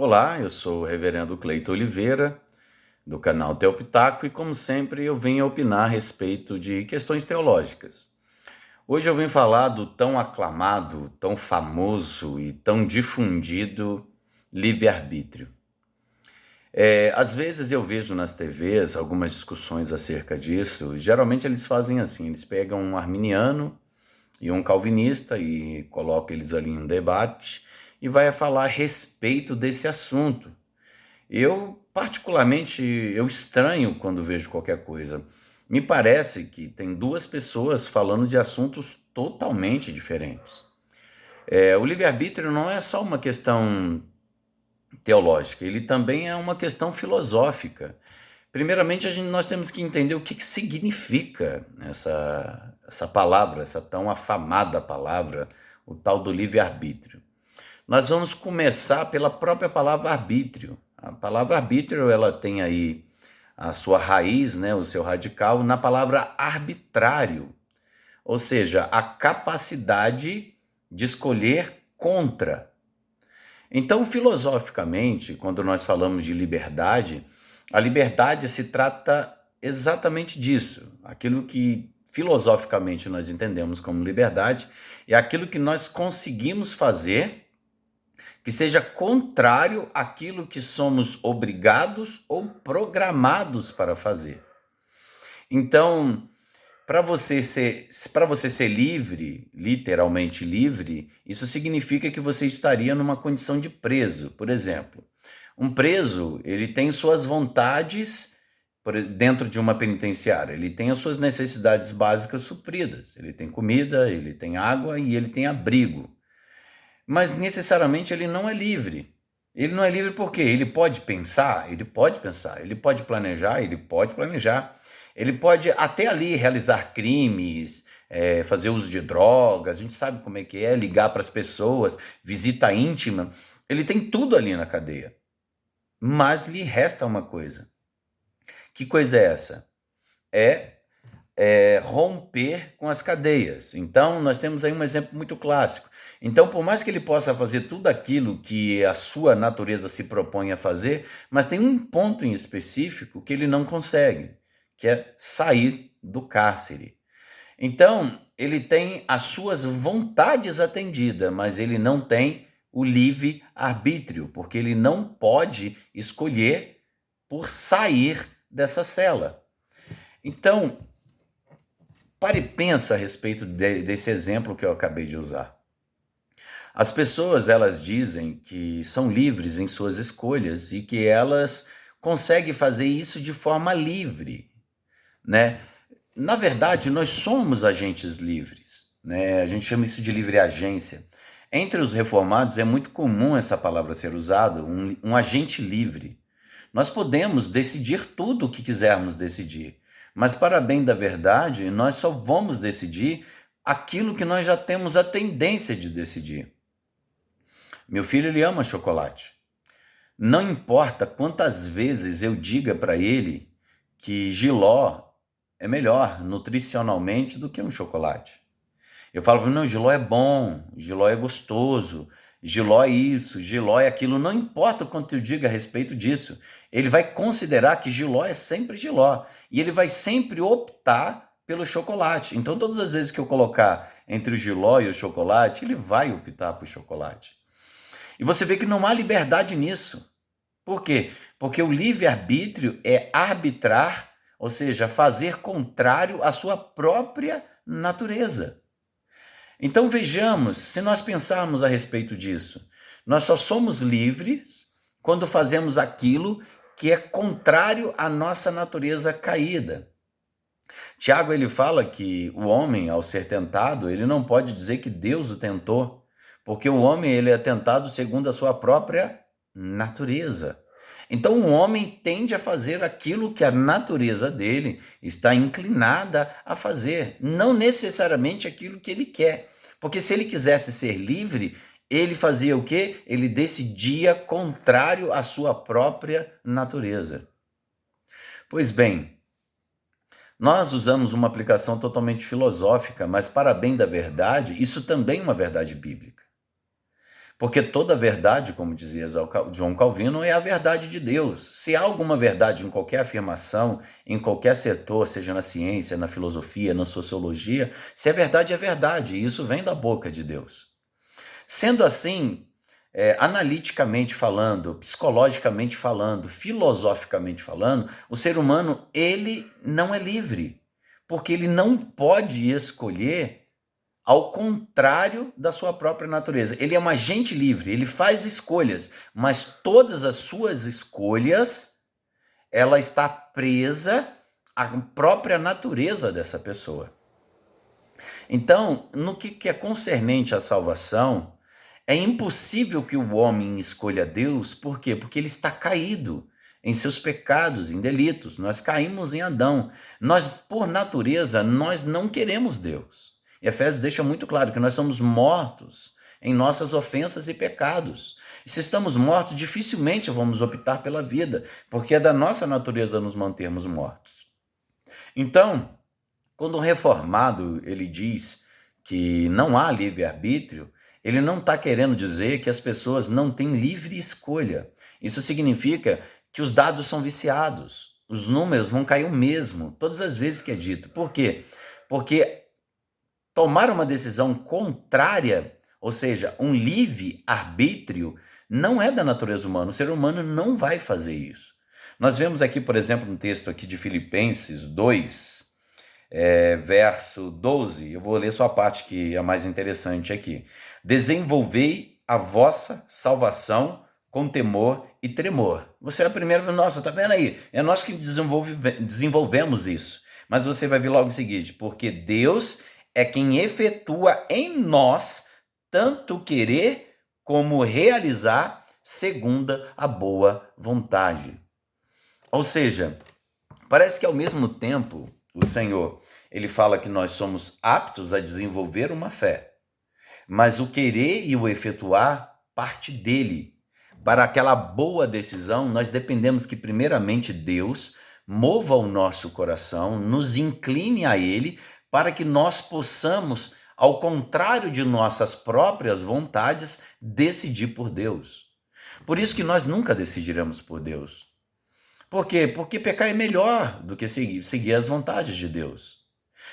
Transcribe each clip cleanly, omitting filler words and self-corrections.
Olá, eu sou o reverendo Cleito Oliveira, do canal Teopitaco, e como sempre eu venho opinar a respeito de questões teológicas. Hoje eu venho falar do tão aclamado, tão famoso e tão difundido livre-arbítrio. Às vezes eu vejo nas TVs algumas discussões acerca disso. Geralmente eles fazem assim, eles pegam um arminiano e um calvinista e colocam eles ali em debate e vai falar a respeito desse assunto. Eu, particularmente, eu estranho quando vejo qualquer coisa. Me parece que tem duas pessoas falando de assuntos totalmente diferentes. O livre-arbítrio não é só uma questão teológica, ele também é uma questão filosófica. Primeiramente, nós temos que entender o que significa essa palavra, essa tão afamada palavra, o tal do livre-arbítrio. Nós vamos começar pela própria palavra arbítrio. A palavra arbítrio, ela tem aí a sua raiz, né, o seu radical, na palavra arbitrário, ou seja, a capacidade de escolher contra. Então, filosoficamente, quando nós falamos de liberdade, a liberdade se trata exatamente disso. Aquilo que filosoficamente nós entendemos como liberdade é aquilo que nós conseguimos fazer que seja contrário àquilo que somos obrigados ou programados para fazer. Então, para você ser livre, literalmente livre, isso significa que você estaria numa condição de preso. Por exemplo, um preso, ele tem suas vontades dentro de uma penitenciária, ele tem as suas necessidades básicas supridas, ele tem comida, ele tem água e ele tem abrigo. Mas necessariamente ele não é livre. Ele não é livre porque ele pode pensar, ele pode pensar, ele pode planejar, ele pode planejar, ele pode até ali realizar crimes, fazer uso de drogas, a gente sabe como é que é, ligar para as pessoas, visita íntima, ele tem tudo ali na cadeia. Mas lhe resta uma coisa. Que coisa é essa? Romper com as cadeias. Então, nós temos aí um exemplo muito clássico. Então, por mais que ele possa fazer tudo aquilo que a sua natureza se propõe a fazer, mas tem um ponto em específico que ele não consegue, que é sair do cárcere. Então, ele tem as suas vontades atendidas, mas ele não tem o livre-arbítrio, porque ele não pode escolher por sair dessa cela. Então, pare e pensa a respeito desse exemplo que eu acabei de usar. As pessoas, elas dizem que são livres em suas escolhas e que elas conseguem fazer isso de forma livre, né? Na verdade, nós somos agentes livres, né? A gente chama isso de livre agência. Entre os reformados é muito comum essa palavra ser usada, um agente livre. Nós podemos decidir tudo o que quisermos decidir, mas para bem da verdade, nós só vamos decidir aquilo que nós já temos a tendência de decidir. Meu filho, ele ama chocolate. Não importa quantas vezes eu diga para ele que jiló é melhor nutricionalmente do que um chocolate. Eu falo para ele, não, jiló é bom, jiló é gostoso, jiló é isso, jiló é aquilo. Não importa o quanto eu diga a respeito disso. Ele vai considerar que jiló é sempre jiló. E ele vai sempre optar pelo chocolate. Então, todas as vezes que eu colocar entre o jiló e o chocolate, ele vai optar por chocolate. E você vê que não há liberdade nisso. Por quê? Porque o livre-arbítrio é arbitrar, ou seja, fazer contrário à sua própria natureza. Então vejamos, se nós pensarmos a respeito disso, nós só somos livres quando fazemos aquilo que é contrário à nossa natureza caída. Tiago, ele fala que o homem, ao ser tentado, ele não pode dizer que Deus o tentou, porque o homem, ele é tentado segundo a sua própria natureza. Então o homem tende a fazer aquilo que a natureza dele está inclinada a fazer, não necessariamente aquilo que ele quer. Porque se ele quisesse ser livre, ele fazia o quê? Ele decidia contrário à sua própria natureza. Pois bem, nós usamos uma aplicação totalmente filosófica, mas para bem da verdade, isso também é uma verdade bíblica. Porque toda verdade, como dizia João Calvino, é a verdade de Deus. Se há alguma verdade em qualquer afirmação, em qualquer setor, seja na ciência, na filosofia, na sociologia, se é verdade, e isso vem da boca de Deus. Sendo assim, analiticamente falando, psicologicamente falando, filosoficamente falando, o ser humano, ele não é livre, porque ele não pode escolher ao contrário da sua própria natureza. Ele é um agente livre, ele faz escolhas, mas todas as suas escolhas, ela está presa à própria natureza dessa pessoa. Então, no que é concernente à salvação, é impossível que o homem escolha Deus, por quê? Porque ele está caído em seus pecados, em delitos. Nós caímos em Adão. Nós, por natureza, nós não queremos Deus. E Efésios deixa muito claro que nós somos mortos em nossas ofensas e pecados. E se estamos mortos, dificilmente vamos optar pela vida, porque é da nossa natureza nos mantermos mortos. Então, quando o reformado ele diz que não há livre-arbítrio, ele não está querendo dizer que as pessoas não têm livre escolha. Isso significa que os dados são viciados, os números vão cair o mesmo, todas as vezes que é dito. Por quê? Porque tomar uma decisão contrária, ou seja, um livre-arbítrio, não é da natureza humana. O ser humano não vai fazer isso. Nós vemos aqui, por exemplo, no texto aqui de Filipenses 2, verso 12, eu vou ler só a parte que é mais interessante aqui. Desenvolvei a vossa salvação com temor e tremor. Você é a primeira, nossa, tá vendo aí? É nós que desenvolvemos isso. Mas você vai ver logo em seguida, porque Deus é quem efetua em nós tanto querer como realizar segundo a boa vontade. Ou seja, parece que ao mesmo tempo o Senhor, ele fala que nós somos aptos a desenvolver uma fé, mas o querer e o efetuar parte dele. Para aquela boa decisão, nós dependemos que primeiramente Deus mova o nosso coração, nos incline a ele, para que nós possamos, ao contrário de nossas próprias vontades, decidir por Deus. Por isso que nós nunca decidiremos por Deus. Por quê? Porque pecar é melhor do que seguir as vontades de Deus.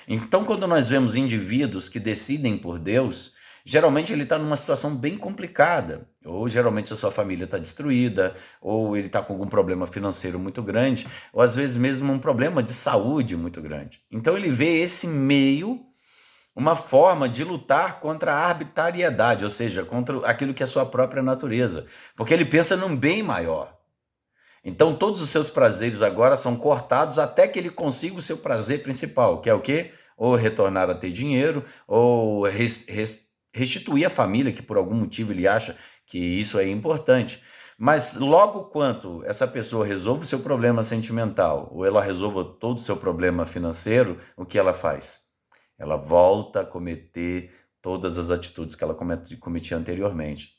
Então, quando nós vemos indivíduos que decidem por Deus, geralmente ele está numa situação bem complicada, ou geralmente a sua família está destruída, ou ele está com algum problema financeiro muito grande, ou às vezes mesmo um problema de saúde muito grande. Então ele vê esse meio, uma forma de lutar contra a arbitrariedade, ou seja, contra aquilo que é a sua própria natureza, porque ele pensa num bem maior. Então todos os seus prazeres agora são cortados até que ele consiga o seu prazer principal, que é o quê? Ou retornar a ter dinheiro, ou restituir a família, que por algum motivo ele acha que isso é importante. Mas logo quanto essa pessoa resolve o seu problema sentimental, ou ela resolva todo o seu problema financeiro, o que ela faz? Ela volta a cometer todas as atitudes que ela cometia anteriormente.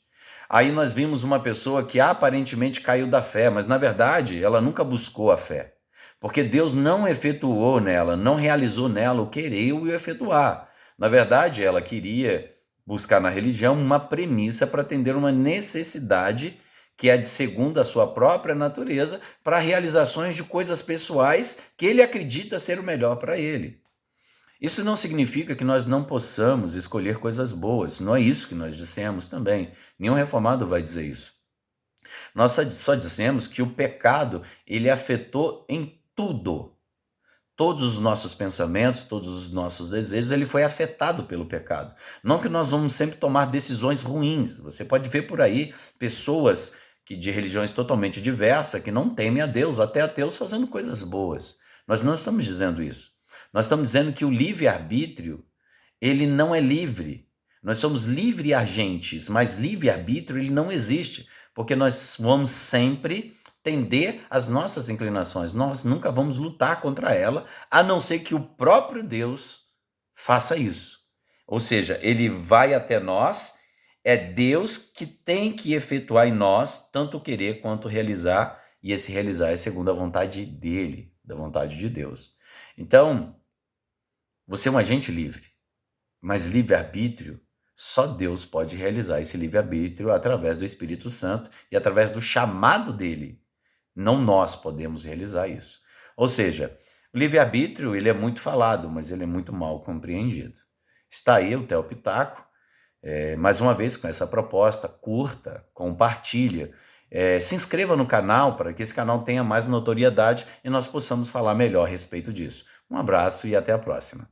Aí nós vimos uma pessoa que aparentemente caiu da fé, mas na verdade ela nunca buscou a fé. Porque Deus não efetuou nela, não realizou nela o querer e o efetuar. Na verdade, ela queria buscar na religião uma premissa para atender uma necessidade que é de segundo a sua própria natureza para realizações de coisas pessoais que ele acredita ser o melhor para ele. Isso não significa que nós não possamos escolher coisas boas, não é isso que nós dissemos também. Nenhum reformado vai dizer isso. Nós só dissemos que o pecado, ele afetou em tudo. Todos os nossos pensamentos, todos os nossos desejos, ele foi afetado pelo pecado. Não que nós vamos sempre tomar decisões ruins. Você pode ver por aí pessoas de religiões totalmente diversas que não temem a Deus, até ateus fazendo coisas boas. Nós não estamos dizendo isso. Nós estamos dizendo que o livre-arbítrio, ele não é livre. Nós somos livre-agentes, mas livre-arbítrio ele não existe, porque nós vamos sempre tender às nossas inclinações. Nós nunca vamos lutar contra ela, a não ser que o próprio Deus faça isso. Ou seja, ele vai até nós, é Deus que tem que efetuar em nós tanto querer quanto realizar, e esse realizar é segundo a vontade dele, da vontade de Deus. Então, você é um agente livre, mas livre-arbítrio Só Deus pode realizar esse livre-arbítrio através do Espírito Santo e através do chamado dele. Não nós podemos realizar isso. Ou seja, o livre-arbítrio ele é muito falado, mas ele é muito mal compreendido. Está aí o Theo Pitaco, mais uma vez com essa proposta, curta, compartilha, se inscreva no canal para que esse canal tenha mais notoriedade e nós possamos falar melhor a respeito disso. Um abraço e até a próxima.